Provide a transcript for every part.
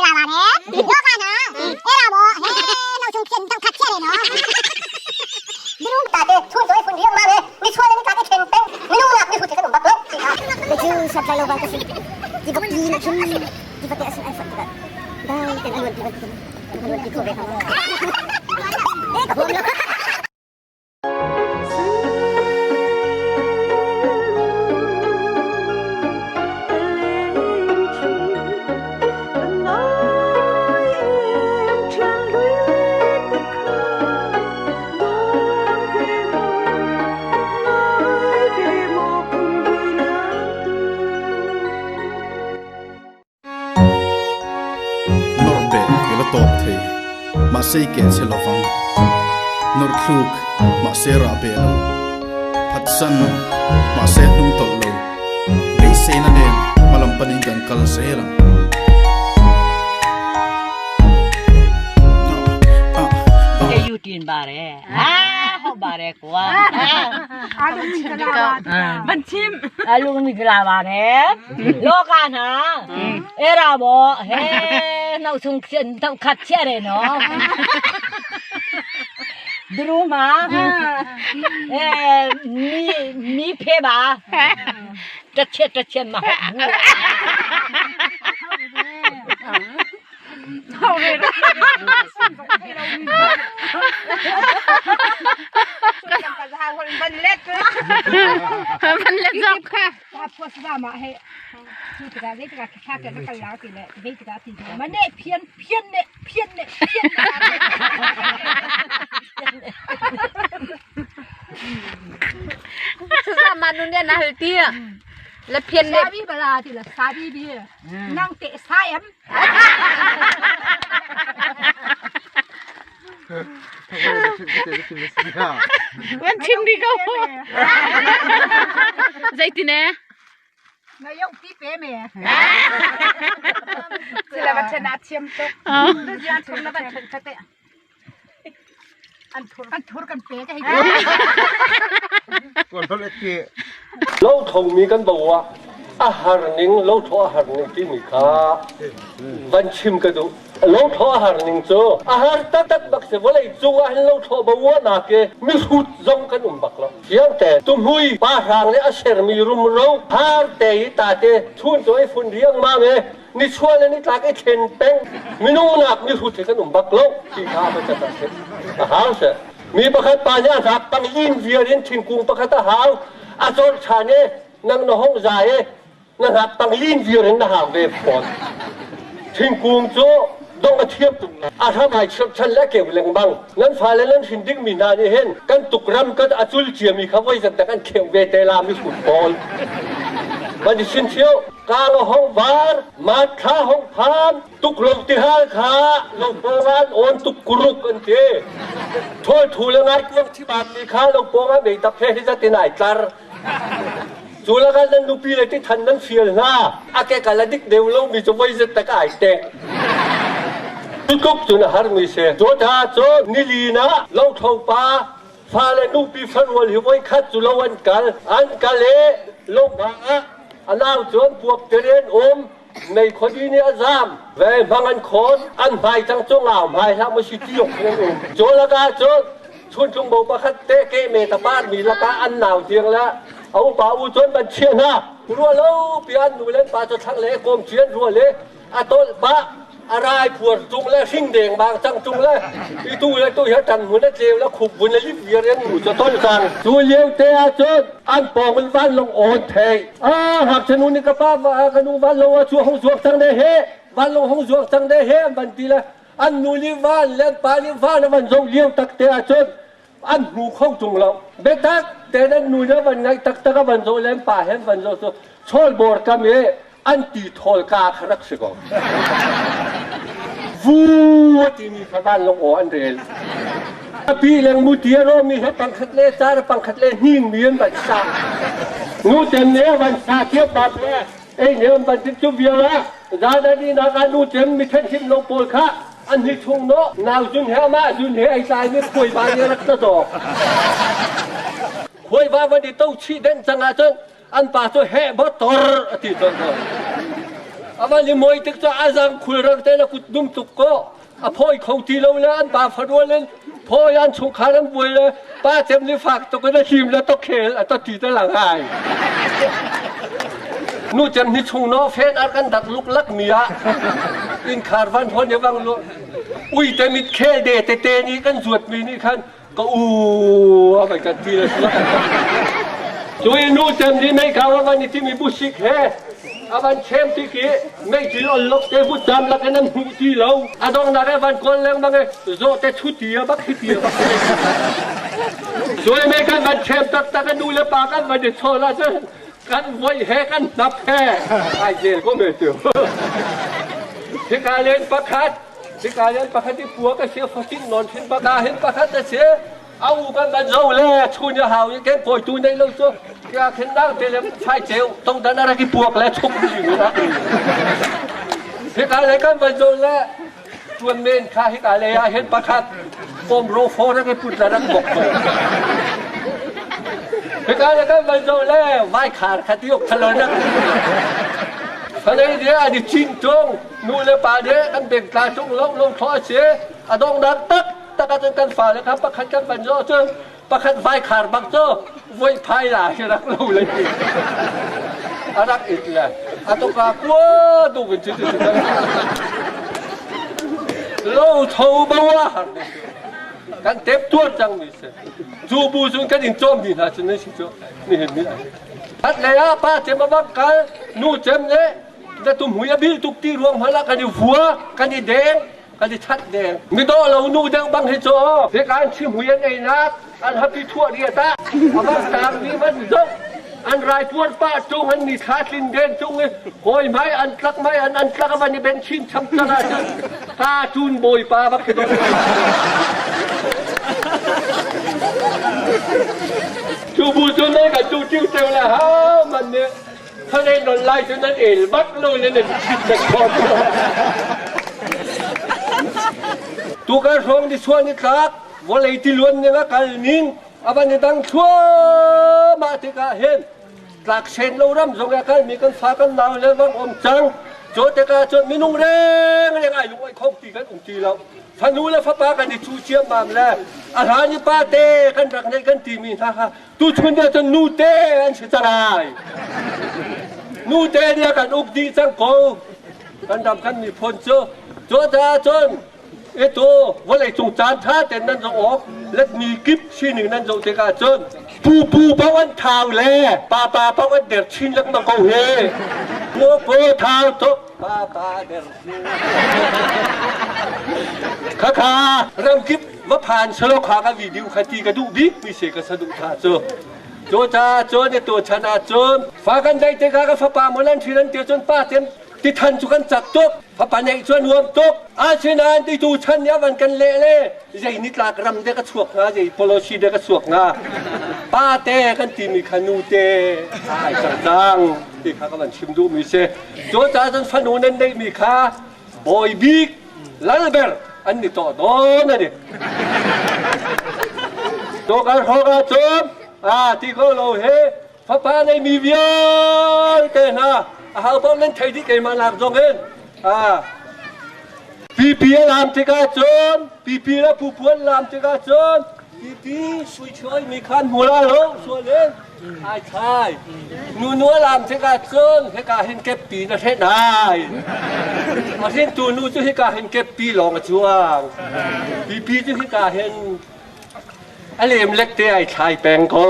네 너가나 에라보 해 너좀 편당 같이래너 누룽 따데 초조에 분리형 마에 니 초안에 따데 캔땡 누룽 앞에 후퇴가 놈 박로 그 샤탈로 바까시 디버 이나 좀 디버 때 아신 알파가 다이 때 알원 디코베 하마 에가 보면มาเซเกเซลฟังนอร์คลูกมาเซราเบลพัดซันมาเซนุ่งตอลโลเบเซนันเองมาลำปนิกันกัลเซรังแกอยู่ตีนบาร์เร่เขาบาร์เร่กว่าอาลุงมีกะลามันชิมอาลุงมีกะลาบาร์เร่โลกานะเอราโบเฮ้น้องชงเชียนต้องขัดเชื่อเลยเนาะดูรู้มามีเพบาจะเช็ดมาเอาเลยนะมันเล็กจังค่ะถ้าพวกสามารถให้ที่จะได้จะฆ่ากันแล้วกันแล้วสิแหละที่จะได้ที่มันเนี่ยเพี้ยนสามารถนู่นเนี่ยนะเฮ้ยที่แล้วเพี้ยนเนี่ยซาบีเวลาที่ละซาบีบีนั่งเตะซ้ายวันชิมดีก็ใจตีเน่นายกที่เป๊ะเมย์สิแล้วมันชนะเชียมตกดูสิอันทุนแล้วมันชนะเตะอันทุนกันเป๊ะจะให้ดูก่อนเขาเลยที่เราทงมีกันบอกว่าอาหารนิ่งเราทออาหารนิ่งที่มีค่าวันชิมกันดูเราทออาหารนิ่งโจอาหารตัดบักเสวเลยจูอาหารเราทอบัวนักมีสุดจงกันบักแล้วยังแต่ตุ้มหุยป้าหางเนี่ยอาเสรมีรุมเราหาแต่ตาเตชุนตัวไอ้ฝุ่นเรียงมาเมนี่ชวนนี่ตากไอ้เทนเต็งมีนุ่งนักมีสุดที่กันบักแล้วที่ข้ามันจะตัดเสร็จอาหารเสมีประคัตปาญาสักตั้งยินเวียนทิ้งกุ้งประคัตหาวอาจารย์ชาเนนั่งในห้องใจนะครับตั้งยินเวียนนะหาเวฟฟอนทิ้งกุ้งโจ้ต้องมาเทียบตุกอาถ้าไม่ฉันและเกี่ยวเรื่องบางนั้นฝ่ายและนั้นหินดิ้งมีนานี่เห็นกันตุกรำกันอาจุลเจียมีเขาไว้แต่กันเกี่ยวเวทลามีฟุตบอลมันดิฉันเที่ยวกาลห้องวาร์มาท้าห้องพามตุกลงที่ห้าขาลงโบราณโอนตุกกรุกกันเจโทษถูกแล้วไงเรื่องที่บาดมีขาลงโบราณไม่ตับเพที่จะตินายจารจูแล้วกันนั้นนูปีเลยที่ทันนั้นเฟียลนะอาแกกันละดิกเดียวเรามีจะไว้จะตะกายเต็งทุกข์จุนหาร์มิเซ่โจท่าโจนิลีนะเราทองป้าฟ้าและนูปีฟันวันหิวไว้คัดจุลวันกันอันกะเล่ลงมาอันเอาโจนพวกเจริญในคนนี้เนี่ยจามเว้บางอันคนอันหายจังจงเอาหายทั้งไม่ชิดยกนั่นเองโจละกันโจชุนจงบอกว่าคัดเตะเกเมตาบ้านมีละกันอันหนาวเจียงแล้วเอาป่าอุจนบันเชียนะรัวเล่าเปียนหนูเล่นป่าจะทั้งเล่กลมเชียนรัวเล่อาต้นป่าอะไรปวดจุงแล้วชิงเด้งบางจังจุงแล้วอีตู้แล้วตู้เหี้ยจันหัวนั่นเจียวแล้วขุบบุญแล้วรีบเวียนหนูจะต้นกันจูเลี้ยวเตะจนอันปองมันวันลงโอนเทยหากชนุนี่ก็ป้าว่าขนุวันลงช่วงห้องสวกจังได้เฮวันลงห้องสวกจังได้เฮบันทีละอันนูลิวันเล่นป่าลิวันวันทรงเลี้ยวตักเตะจนอันหูเข้าจุงเราเบตักแต่นั้นนูเนี่ยวันไหนตักตะวันทรงเล่นป่าเห็นวันทรงชอลบอร์กามอันตีทอลกาขรักสิกองวูที่มีพระบ้านลงอันเรลปีแรงมุตีโรมีให้ปังคัดเล่ซาปังคัดเล่หิ่งเมียนบัดซานูเจมเนี้ยวันซาเทียบแบบนี้เอ้เนี่ยมันติดจุบเยอะละดาดาดีนาการนูเจมมีท่านชิมลงโปลค่ะอันนี้ชงโนนาวจุนเฮมาจุนเฮไอ้สายนี่คุยบานนี่รักษาต่อคุยว่าวันนี้ต้องชี้เด่นจังอาจารย์อันป่าตัวเฮบตอร์ที่ต้น อาวันนี้มวยตึกจะอาจังคุยรักแต่ละกุดดุมตุกก็พ่อเขาตีเราแล้วอันบาฟรวนเล่นพ่อยันชงขาลันบุยเลยป้าเจ็บนี่ฝากตัวก็ได้ทีมแล้วต้องเขลต้องตีแต่หลังหายนู่นจำนี่ชงน้อเฟนอากันดักลุกลักเมียอินคาร์วันพ้นอย่าบังลุอุ้ยแต่มิดแค่เดแต่เตนี่กันสวดมีนี่คันก็อะไรกันทีละช่วยนู่นจำนี่ไม่ข่าวว่าวันนี้ที่มีบุชิกแห่อาวันเชมที่กี้ไม่จีนลบเตบุจำลักนั้นหูที่เราอาดองนักวันก่อนเลี้ยงบังไงโจเตชุดเดียบักที่เดียช่วยไม่กันวันเชมตักกันดูแลปากันวันเดือดโชว์ละจ้ะกันไว้แห่กันนับแห่ไอเจลก็ไม่เจอที่การเล่นประคัดที่การเล่นประคัดที่ปัวก็เสียฟัชินนอนเห็นประกาเห็นประคัดจะเสียเอากันบันโจเล่ชุนยาหาวยังแกปล่อยตูในโลกโซ่อยากเห็นนั่งเตลใช้เจลต้องดันอะไรที่ปวกและชุบอยู่นะที่การเล่นกันบันโจเล่ชวนเมนข้าที่การเล่นเห็นประคัดปมโรโฟนั่นก็พูดแล้วนั่งบอกเลยที่การเล่นกันบันโจเล่ไหวขาดขัดยกทะเลนั่งทะเลเดียอดีตชิงจงนู่นเลยป่าเดียกันเบ่งตาจงลงท้อเสียอดองดักตึกตะการจนกันฝ่าเลยครับประคัดกันบันโจเจ้าประคัดไฟขาดบักโจ้ไว้พายหลายรักเราเลยรักอีกแหละต้องการกลัวดูกันจริงๆเราเท่าบ้ากันเต็มตัวจังมิเสจูบูจุนกันอินจอมดีนะฉันนี่สิจ้านี่เห็นไหมฮัดเลยป้าเจ็บมาบักกันนู่เจ็บเลยแต่ตุ้มหัวบิลตุกตีรวงพลังกันอยู่หัวกันอยู่แดงกันที่ชัดแดงไม่ต้องเราหนูแดงบังให้โจเพื่อการชิมหัวยังไงนักอันฮับที่ทั่วเรียตาเอาบังตามนี้มันจงอันไรทวนป้าจงอันนี้ขาดลินเดนจงเลยหอยไม้อันลักไม้อันลักวันนี้เป็นชิ้นช้ำชนะจังตาจูนโบยป้าบักกระโดดจูบูจนได้กับจูจิ้วเซลแล้วฮะมันเนี่ยถ้าได้นอนไล่จนนั้นเองบักเลยเนี่ยเด็กคนตัวการทองที่ชวนนี่ครับวันเลยที่ล้วนเนี่ยนะการนิ่งอาบันจะตั้งชัวมาที่กาเห็นหลักเชนเราร่ำส่งกันมีกันฟ้ากันดาวแล้ววังอมจังโจทย์การจนมีนุ่งแรงยังไงลุงไอ้คงตีกันองค์ตีเราถ้านู้แล้วฟ้าป้ากันที่ชูเชียมมาแล้วอาหารนี่ป้าเต้กันรักในกันตีมีท่าตู้ชนเดียวจนนูเต้อันเสียใจนูเต้เดียวกันอุบดีจังโกกันดำกันมีพลโจโจทย์จนตัววันไหนจงจานท่าแต่นั้นจะออกและมีกิฟชิ้นหนึ่งนั้นจะเทกาจนปูเพราะวันเท้าแล่ปลาเพราะวันเด็ดชิ้นแล้วมันก็เฮโง่เท้าตกปลาเด็ดข้าเริ่มกิฟว่าผ่านสโลขากับวิดีโอคดีกระดูบิ๊กมีเสกสะดุดท่าโจจ้าโจในตัวชนะโจนฝากันได้เทกากับฟ้าป่าเมื่อนั้นทีนั้นเดียวจนป้าเต็มที่ทันจุกันจักตกพระปัญญาชวนรวมตกอาชนานที่ดูชันยาวันกันเละใจนิตลากรำเด็กก็สวกงาใจโปโลชีเด็กก็สวกงาป้าเต้กันที่มีขนูเต้ไอ้จังที่ข้าก็มันชิมดูมีเสโจจ้าจนฟันูนั้นได้มีข้าบอยบิ๊กลาลเบอร์อันนี้ต่อโดนนะดิโจกันฮอกาจมที่เขาเราเฮพระปัญญามีเวียนเต้นะหาพวกนั้นใช้ที่เกี่ยมาหลักจงเงินปีลามที่กาจนปีแล้วผู้พวนลามที่กาจนปีช่วยมีขันหัวละล้ส่วนเล่นไอ้ชายนัวลามที่กาจนที่กาเห็นเก็บปีนะเท่นายมาเห็นตัวนู้จะที่กาเห็นเก็บปีหลงช่วงปีจะที่กาเห็นอะไรมันเล็กเตี้ยไอ้ชายแปลงเขา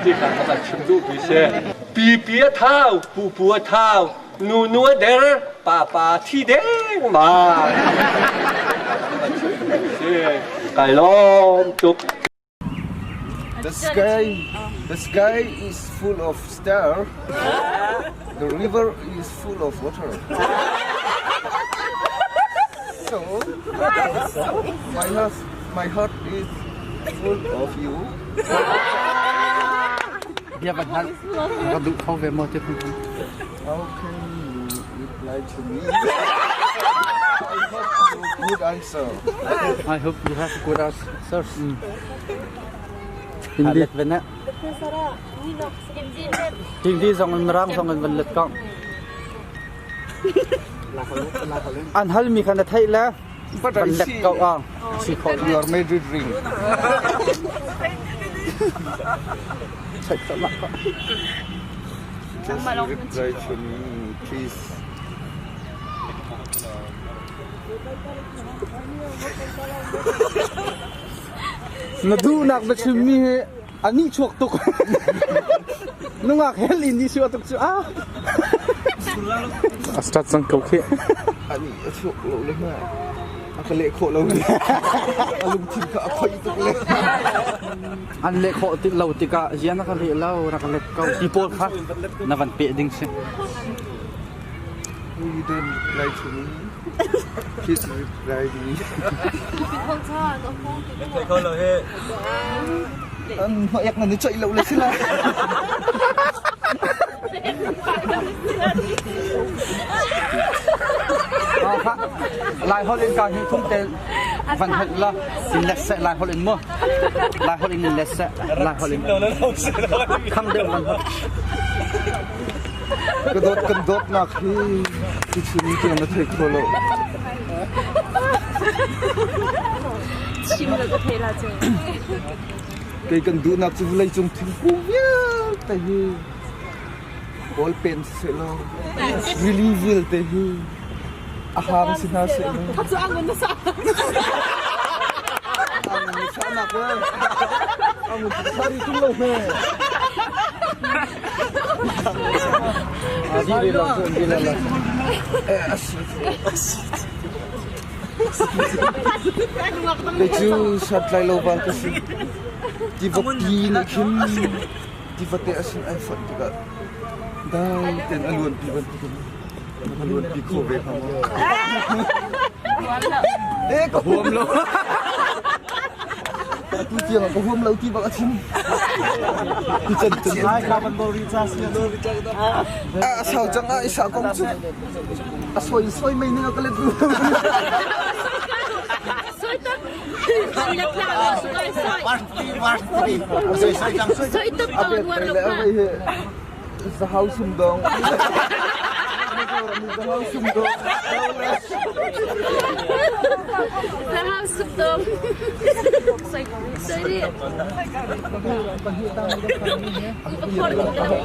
ที่ข้าก็มาชิมดูพิเศษปีเท้าผู้เท้านัวเดอร์ป่าที่เด้งมาไก่ล้อมจุก The sky is full of stars. The river is full of water. So my heart is full of you. Ja, wat doe ik gewoon weer mooi te doen. How can you reply to me? Good answer. I hope you have a good answer. Hindi. Benar. Hindi sangat merang sangat belut kong. อันฮัลมีขนาดไทยแล้ว But มัน I เล็ก see เก่าอ่างสีขาว you are made it ring. ใช่สมัคร Just reply to me, please. นาดูนักบัชมีอันนี้ชวกตุกนุ่งอักเฮลินนี่ชวกตุกจ้าอัสตัดสังเกตแค่ Ani achok lo le ma. Akale kho lo le. Alum tim ka akhoi tuk le. อันเล็กเขาติดเราติกะเจียนักเลี้ยเรานักเล็กเก่าที่โพลค่ะนับวันเป๊ะดิ้งสิ You don't reply to me. Please reply me. Họ yak là nó chạy lậu lên xin là. ลายเขาเล่นการที่ทุ่มเทวันเห็นละสิเลสเซลายเขาเล่นมั่วลายเขาเล่นเลสเซลายเขาเล่นคำเดิมวัน Cái đốt nạc thì chỉ nghĩ tiền nó thấy khổ lộ. Cái cần đốt nạc chỉ lấy trong thinh phú nhá. Tại vì ball pen sẽ lo. Really will tại vì ahang xin ha sẽ lo. Thật sự ăn mình nó sao? Ăn mình sao nạc ơi. Ăn mình sao đi không lâu mẹ. Đi lên. Để chú sát lại lâu vào cái gì. Đi vật đi nữa khiến đi vật để xin ai phận thì cả. Đây tên ăn luôn đi vật thì ăn luôn đi khổ về không. Ê có hôm lâu. Tôi chưa có hôm lâu thì bác xin. Đi chân. À sao chẳng ai sao công chú. À xoay mày nữa cái lên. Xoay tức còn nguồn lục mà. Sa hao sum dong. Sa hao sum dong. Sa hao sum dong. Xoay đi.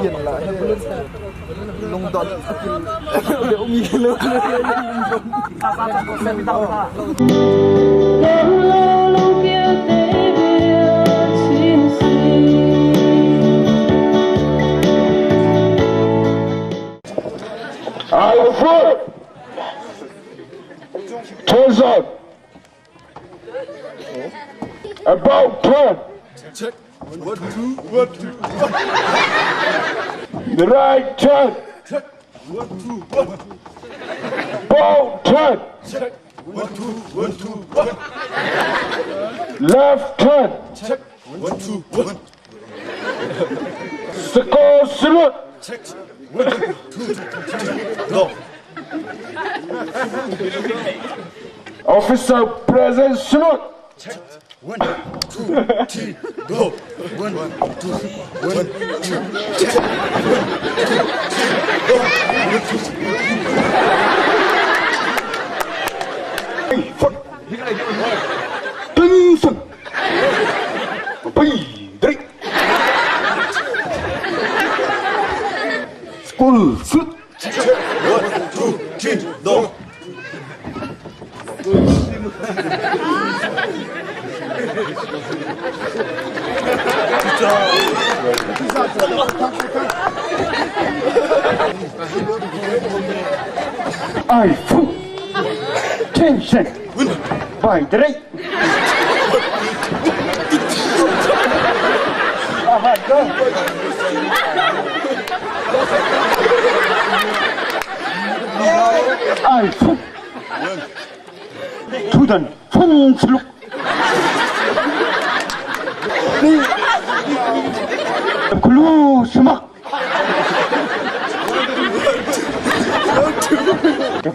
Tiền lại lông đòn liệu mi lớn Alpha, turns out, about turn. Check. 1, 2, 1, 2. The right turn. Check. 1, 2, 1. Ball turn. Check. 1, 2, 1, 2, 1. Left turn. Check. 1, 2, 1. Score salute. Check. 1, 2, 3. No. Officer present salute. Check. 1, 2, 3. Go. 1, 2, 1, 2. Check. 1, 2, 3. Go. ตึงสุดไปดริสกุลสุด 1, 2, 3. No. I full tension by the right. I full to the full look. Close mark.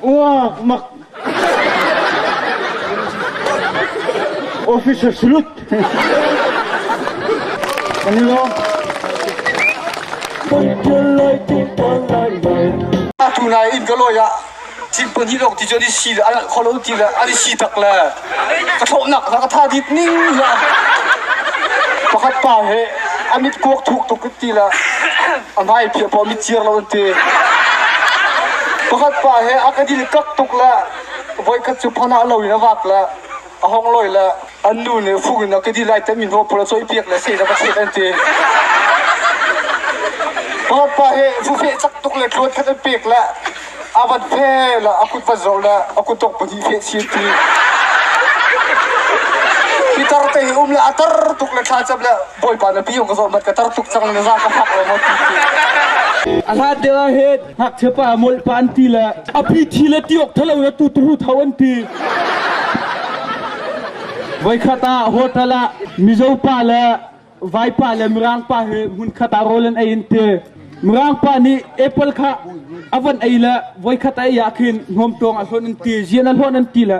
Wow, mark. Officer salute. Kanilo. Put your light in one light. thu này in cái lôi ạ chỉ bận đi đọc thì cho đi xì là anh khó lâu thì là anh đi xì thật là cái thổ nặng là cái tha thịt ninh là có khách bà hệ anh biết cuộc thuộc tục cái tí là anh hai phía bỏ mít chia lâu thế có khách bà hệ anh cái đi cắt tục là với cái chụp hana lâu nó vạc là hong lôi là anh nuôi này phụ nó cái đi lại tới mình hộp là xôi việc là xây ra cái xây anh thế có khách bà hệ phụ hệ chắc tục là luôn cái việc là avan phe là aku pazol là aku tok pergi phe city kita teh la atar tuk la thachap la boy pa na piong ko mat ka tar tuk chang na za ka hak la mot ala dewa het hak chepa mol pan ti la api thi la tiok thalo na tu tu thawan ti vai khata hotala mizo pa la vai pa la mrang pa he mun khata rolen ain te mrang pa ni apple kha avan aila voi khata yakin hom tong a hon ti jian al hon ti la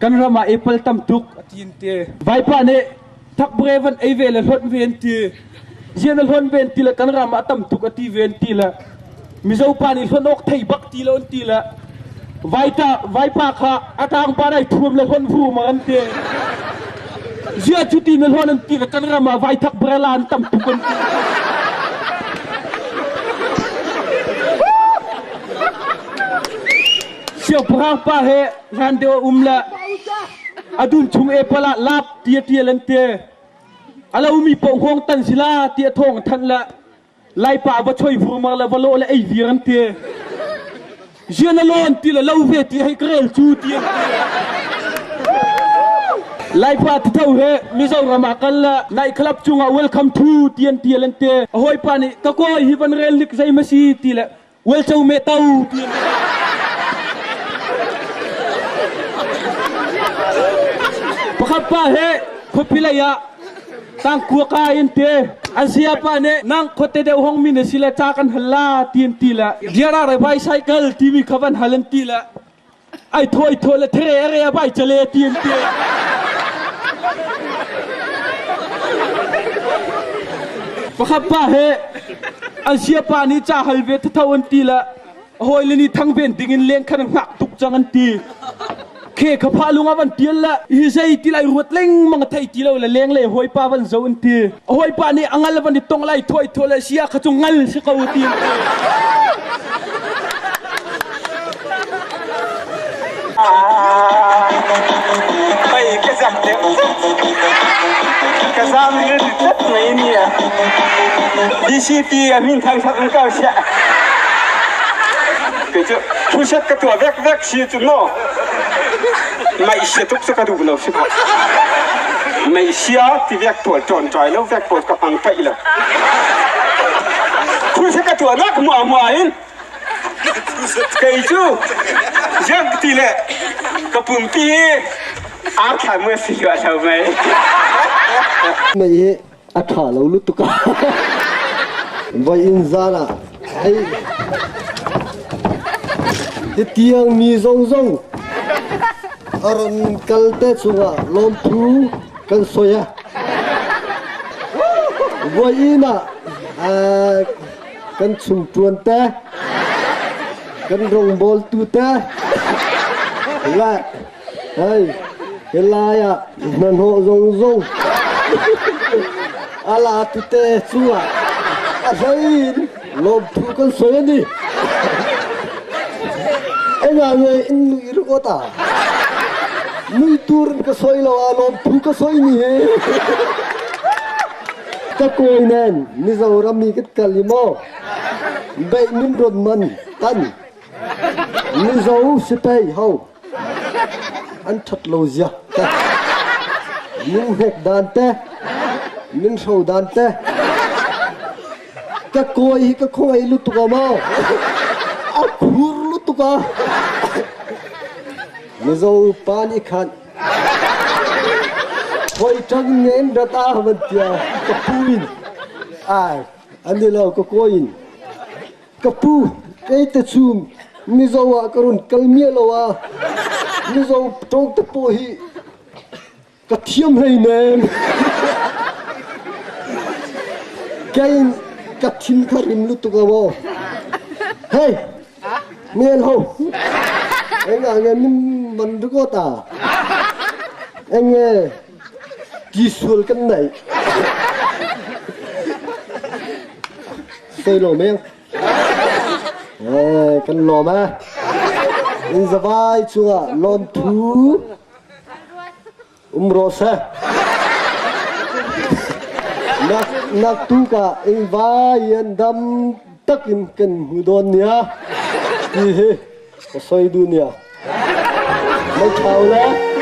kan rama apple tam tuk atin te vai pa ne thak brevan ai vel hon ven ti jian al hon ven ti la kan rama tam tuk ati ven ti la mizo pa ni hon ok thai bak ti la on ti la vai pa kha atang pa dai thum la hon vu ma an te zia chuti na hon ti la kan rama vai thak brelan tam tuk on ti siêu prang pa he ran de umla adun chung e pala lap tia lente ala umi po hong tan sila tia thong than la lai pa ba choi vu ma la valo la ei viran te jena lon ti la lau ve ti hai krel chu ti lai pa thau he mi zo rama kal la nai club chunga welcome to tia lente hoi pa ni ka ko hi van rel lik zai masi ti la wel chau me tau ti pakhat pa he khopilaya tang kuaka inte asia pa ne nang khote de hong min sila cha kan halla tin tila diara re bicycle tv khavan halan tila ai thoi la thre area bai chale tin te pakhat pa he asia pa ni cha halve thawon tila hoi le ni thang ben dingin leng khan ngak tuk changan ti khe khapha lunga van tial la hi sei tilai ruat leng mang thai tilo la leng le hoi pa van zo an ti hoi pa ni angal van tong lai thoi la sia kha chung ngal se kau ti bai ke zam te ka zam ni tat nei ni ya dct min thang thak ka sha ke chu thu shat ka tu vek si chu no mai sia tuk sa ka du lo si pa mai sia ti vek pol ton trai lo vek pol ka pang pai la thu sa ka tu nak mo in kai chu jang ti le ka pum pi a kha mo si wa thau mai mai a tha lo lu tu ka vai in zana ai ti tiang mi zong aron kalte chunga lom thu kan soya vai ina kan chung tuan ta kan rong bol tu ta la ai la ya nan ho zong ala tu te chua a sai lom thu kan soya ni anh à người in nuôi được ta nuôi turun cái soi lo lom thu cái soi ni he cái coi nên ni giàu rami cái kalimo bay min rod man tan ni giàu sipay hau anh thật lâu giờ nhưng hẹp đàn te nhưng sầu đàn te cái coi lu tu ka mau akur lu tu ka ni giàu pani khan hoi trăng nén data vật tia kapuin ai anh đi lâu có coin kapu cái tết chum ni giàu à karun kalmia lâu à ni giàu trong tập po hi cái thiam hay nè cái thìn kharim lu tu ka mo hey miền hậu anh à nghe mình vẫn được có ta anh nghe kỳ xuân cái này xây lò men căn lò mà in ra vai chua lon thú rosa nak tu ka in vai in dam takin kan hudon nia hi soi dunia mai chào lá